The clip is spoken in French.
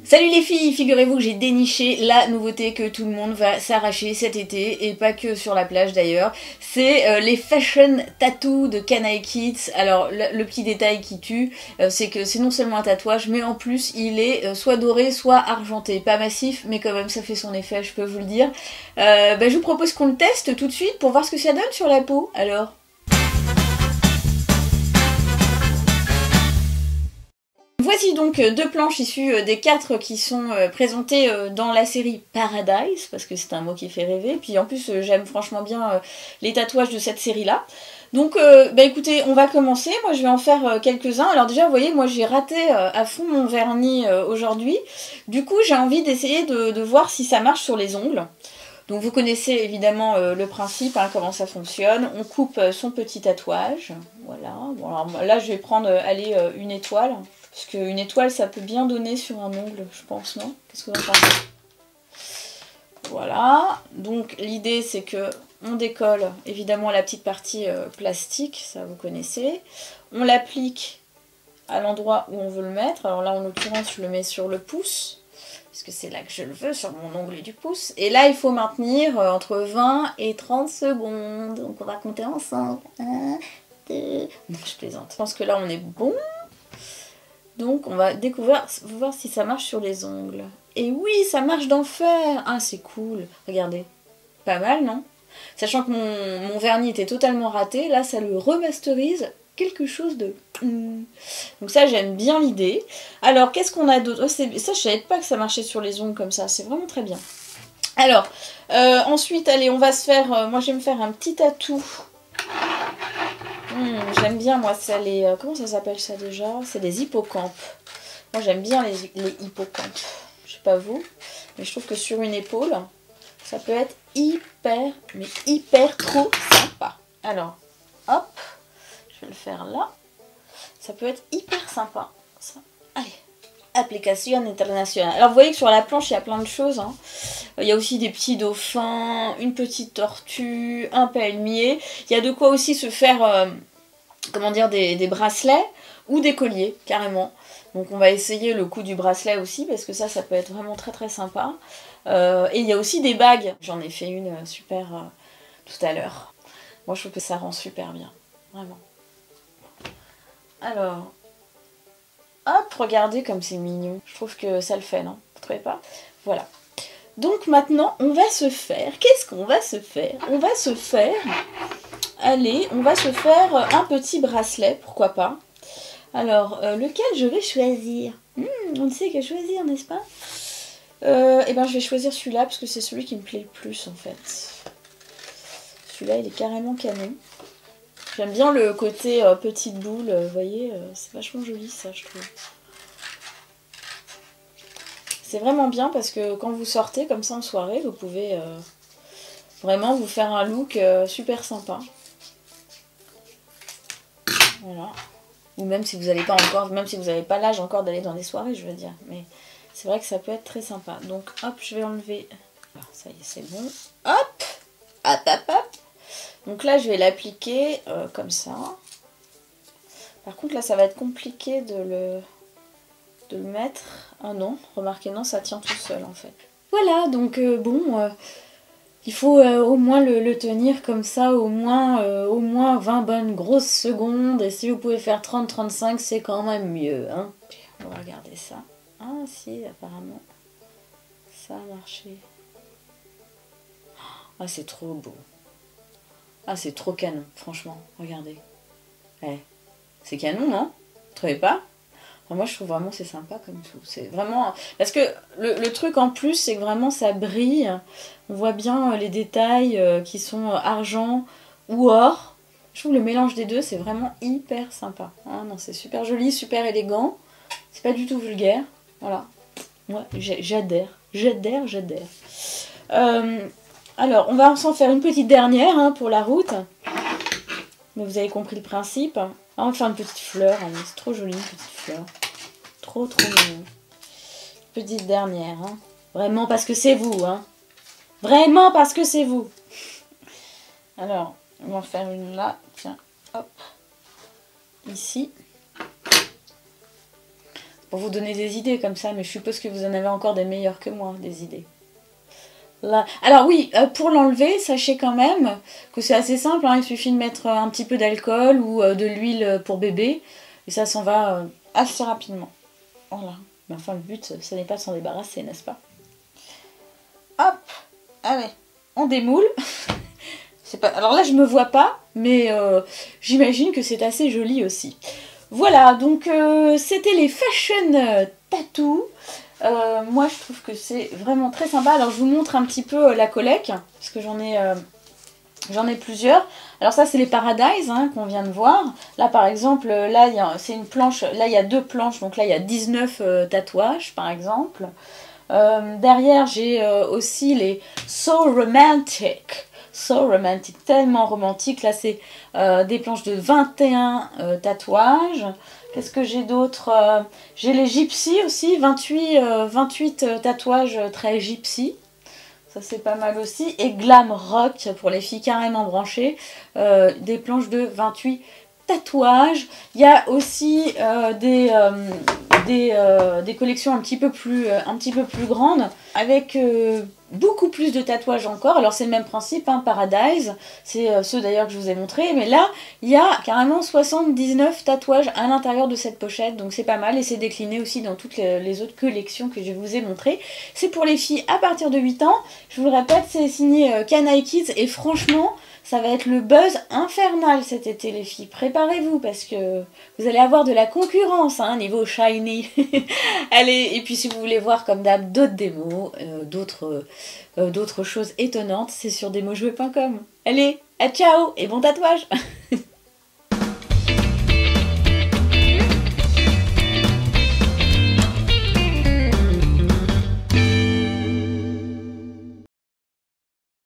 Salut les filles, figurez-vous que j'ai déniché la nouveauté que tout le monde va s'arracher cet été, et pas que sur la plage d'ailleurs, c'est les fashion tattoos de Kanae Kids. Alors le petit détail qui tue, c'est que c'est non seulement un tatouage, mais en plus il est soit doré, soit argenté. Pas massif, mais quand même ça fait son effet, je peux vous le dire. Je vous propose qu'on le teste tout de suite pour voir ce que ça donne sur la peau, alors. Voici donc deux planches issues des 4 qui sont présentées dans la série Paradise, parce que c'est un mot qui fait rêver, puis en plus j'aime franchement bien les tatouages de cette série-là. Donc écoutez, on va commencer, moi je vais en faire quelques-uns. Alors déjà vous voyez, moi j'ai raté à fond mon vernis aujourd'hui, du coup j'ai envie d'essayer de voir si ça marche sur les ongles. Donc vous connaissez évidemment le principe, hein, comment ça fonctionne. On coupe son petit tatouage, voilà. Bon, alors, là je vais prendre une étoile. Parce qu'une étoile, ça peut bien donner sur un ongle, je pense, non? Qu'est-ce que vous en pensez? Voilà. Donc, l'idée, c'est que on décolle, évidemment, la petite partie plastique, ça vous connaissez. On l'applique à l'endroit où on veut le mettre. Alors là, en l'occurrence, je le mets sur le pouce, parce que c'est là que je le veux, sur mon ongle du pouce. Et là, il faut maintenir entre 20 et 30 secondes. Donc, on va compter ensemble. 1, 2... Non, je plaisante. Je pense que là, on est bon. Donc on va découvrir, voir si ça marche sur les ongles. Et oui, ça marche d'enfer. Ah, c'est cool. Regardez. Pas mal, non? Sachant que mon vernis était totalement raté, là ça le remasterise quelque chose de... Donc ça, j'aime bien l'idée. Alors, qu'est-ce qu'on a d'autre? Ça, je savais pas que ça marchait sur les ongles comme ça. C'est vraiment très bien. Alors, ensuite, allez, on va se faire... moi, je vais me faire un petit tatou. J'aime bien, moi, ça les... comment ça s'appelle ça déjà? C'est des hippocampes. Moi, j'aime bien les hippocampes. Je sais pas vous, mais je trouve que sur une épaule, ça peut être hyper, mais hyper trop sympa. Alors, hop, je vais le faire là. Ça peut être hyper sympa. Ça. Allez, application internationale. Alors, vous voyez que sur la planche, il y a plein de choses. Hein. Il y a aussi des petits dauphins, une petite tortue, un palmier. Il y a de quoi aussi se faire... comment dire, des bracelets ou des colliers, carrément. Donc on va essayer le coup du bracelet aussi, parce que ça peut être vraiment très très sympa. Et il y a aussi des bagues. J'en ai fait une super tout à l'heure. Moi je trouve que ça rend super bien, vraiment. Alors, hop, regardez comme c'est mignon. Je trouve que ça le fait, non? Vous trouvez pas? Voilà. Donc maintenant, on va se faire... Qu'est-ce qu'on va se faire? On va se faire... Allez, on va se faire un petit bracelet, pourquoi pas. Alors, lequel je vais choisir? On ne sait que choisir, n'est-ce pas? Eh ben, je vais choisir celui-là, parce que c'est celui qui me plaît le plus, en fait. Celui-là, il est carrément canon. J'aime bien le côté petite boule, vous voyez, c'est vachement joli, ça, je trouve. C'est vraiment bien, parce que quand vous sortez, comme ça, en soirée, vous pouvez vraiment vous faire un look super sympa. Voilà. Ou même si vous n'avez pas encore, même si vous n'avez pas l'âge encore d'aller dans des soirées, je veux dire. Mais c'est vrai que ça peut être très sympa. Donc hop, je vais enlever. Alors, ça y est, c'est bon. Hop, hop, hop, hop. Donc là, je vais l'appliquer comme ça. Par contre, là, ça va être compliqué de le mettre. Ah non, remarquez, non, ça tient tout seul en fait. Voilà, donc bon... il faut au moins le tenir comme ça, au moins 20 bonnes grosses secondes. Et si vous pouvez faire 30-35, c'est quand même mieux. Hein. On va regarder ça. Ah si, apparemment, ça a marché. Ah, c'est trop beau. Ah, c'est trop canon, franchement. Regardez. Ouais. C'est canon, non? Vous trouvez pas? Moi je trouve vraiment c'est sympa comme tout. C'est vraiment... Parce que le truc en plus c'est que vraiment ça brille. On voit bien les détails qui sont argent ou or. Je trouve le mélange des deux c'est vraiment hyper sympa. Ah non, c'est super joli, super élégant. C'est pas du tout vulgaire. Voilà. Moi j'adhère. J'adhère. Alors on va s'en faire une petite dernière hein, pour la route. Mais vous avez compris le principe. Ah, on va faire une petite fleur. Hein. C'est trop joli une petite fleur. Trop mignon. Petite dernière, hein. Vraiment parce que c'est vous, hein. Vraiment parce que c'est vous. Alors, on va en faire une là. Tiens, hop. Ici. pour vous donner des idées comme ça, mais je suppose que vous en avez encore des meilleures que moi, des idées. Là. Alors oui, pour l'enlever, sachez quand même que c'est assez simple, hein, il suffit de mettre un petit peu d'alcool ou de l'huile pour bébé, et ça s'en va assez rapidement. Voilà. Mais enfin, le but, ce n'est pas de s'en débarrasser, n'est-ce pas? Hop, allez, on démoule. Pas... Alors là, je me vois pas, mais j'imagine que c'est assez joli aussi. Voilà, donc c'était les fashion tattoos. Moi, je trouve que c'est vraiment très sympa. Alors, je vous montre un petit peu la collecte, parce que j'en ai plusieurs. Alors ça, c'est les Paradise hein, qu'on vient de voir. Là, par exemple, là, c'est une planche. Là, il y a 2 planches, donc là, il y a 19 tatouages, par exemple. Derrière, j'ai aussi les So Romantic. So Romantic, tellement romantique. Là, c'est des planches de 21 tatouages. Qu'est-ce que j'ai d'autre? J'ai les Gypsy aussi, 28 tatouages très Gypsy. Ça, c'est pas mal aussi. Et Glam Rock, pour les filles carrément branchées. Des planches de 28 tatouages. Il y a aussi des collections un petit peu plus grandes, avec beaucoup plus de tatouages encore. Alors c'est le même principe, hein, Paradise, c'est ceux d'ailleurs que je vous ai montré, mais là il y a carrément 79 tatouages à l'intérieur de cette pochette, donc c'est pas mal, et c'est décliné aussi dans toutes les autres collections que je vous ai montrées. C'est pour les filles à partir de 8 ans, je vous le répète, c'est signé Canaille Kids, et franchement ça va être le buzz infernal cet été les filles, préparez-vous parce que vous allez avoir de la concurrence hein, niveau shiny. Allez, et puis si vous voulez voir comme d'hab d'autres démos, d'autres choses étonnantes, c'est sur demojouer.com. Allez, à ciao et bon tatouage.